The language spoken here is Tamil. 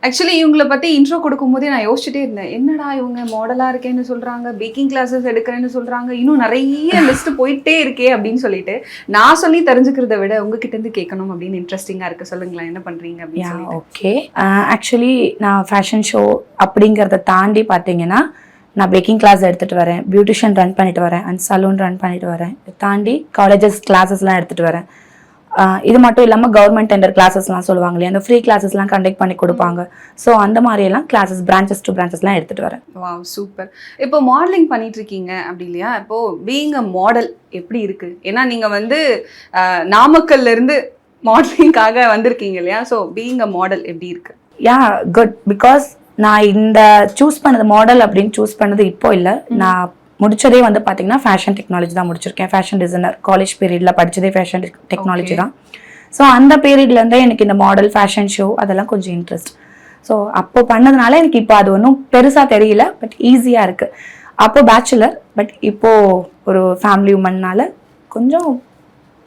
ஆக்சுவலி இவங்கள பத்தி இன்ட்ரோ கொடுக்கும்போதே நான் யோசிச்சுட்டே இருந்தேன். என்னடா இவங்க மாடலா இருக்கேன்னு சொல்றாங்க, பேக்கிங் கிளாஸஸ் எடுக்கிறேன்னு சொல்றாங்க, இன்னும் நிறைய லிஸ்ட் போயிட்டே இருக்கே அப்படின்னு சொல்லிட்டு நான் சொல்லி தெரிஞ்சுக்கிறத விட உங்ககிட்ட இருந்து கேட்கணும் அப்படின்னு இன்ட்ரெஸ்டிங்கா இருக்கு. சொல்லுங்களேன், என்ன பண்றீங்க அப்படின்னு சொல்லிட்டு. ஓகே, ஆக்சுவலி நான் ஃபேஷன் ஷோ அப்படிங்கிறத தாண்டி பார்த்தீங்கன்னா நான் பேக்கிங் கிளாஸ் எடுத்துகிட்டு வரேன், பியூட்டிஷியன் ரன் பண்ணிட்டு வரேன், அண்ட் சலூன் ரன் பண்ணிட்டு வரேன். தாண்டி காலேஜஸ் கிளாஸஸ்லாம் எடுத்துகிட்டு வரேன். இது மட்டும் இல்லாமல் கவர்மெண்ட் டெண்டர் கிளாஸஸ்லாம் சொல்லுவாங்க இல்லையா, அந்த ஃப்ரீ கிளாஸஸ்லாம் கண்டக்ட் பண்ணி கொடுப்பாங்க. ஸோ அந்த மாதிரியெல்லாம் கிளாஸஸ் பிரான்ச்சஸ் டு பிரான்ச்சஸ்லாம் எடுத்துகிட்டு வரேன். Wow, super. இப்போ மாடலிங் பண்ணிட்டு இருக்கீங்க அப்படி இல்லையா? இப்போ பீயிங் அ மாடல் எப்படி இருக்கு? ஏன்னா நீங்கள் வந்து நாமக்கல்ல இருந்து மாடலிங்காக வந்திருக்கீங்க இல்லையா? ஸோ பீயிங் அ மாடல் எப்படி இருக்கு? யா, குட். பிகாஸ் நான் இந்த சூஸ் பண்ணது மாடல் அப்படின்னு சூஸ் பண்ணது இப்போ இல்லை. நான் முடிச்சதே வந்து பார்த்தீங்கன்னா ஃபேஷன் டெக்னாலஜி தான் முடிச்சிருக்கேன். ஃபேஷன் டிசைனர் காலேஜ் பீரியடில் படித்ததே ஃபேஷன் டெக்னாலஜி தான். ஸோ அந்த பீரியட்லேருந்தே எனக்கு இந்த மாடல் ஃபேஷன் ஷோ அதெல்லாம் கொஞ்சம் இன்ட்ரெஸ்ட். ஸோ அப்போ பண்ணதுனால எனக்கு இப்போ அது ஒன்றும் பெருசாக தெரியல, பட் ஈஸியாக இருக்குது. அப்போ பேச்சுலர், பட் இப்போது ஒரு ஃபேமிலி உமன்னால கொஞ்சம்